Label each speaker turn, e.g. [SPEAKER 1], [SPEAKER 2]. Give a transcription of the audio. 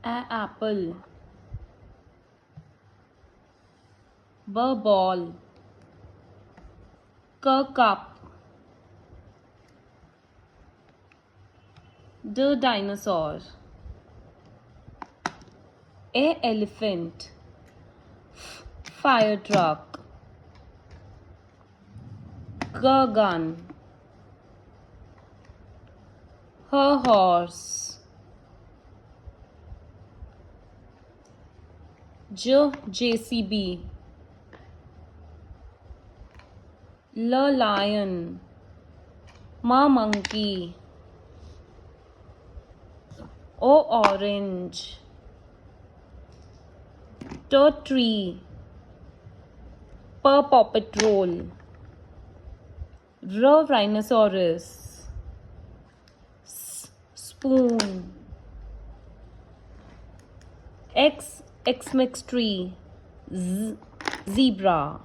[SPEAKER 1] A apple. B ball. C cup. D dinosaur. A elephant. Fire truck. G gun. H horse. J JCB. L lion. M monkey. O orange. T tree. P paw patrol. R rhinoceros. Spoon. X Xmas tree. Z zebra.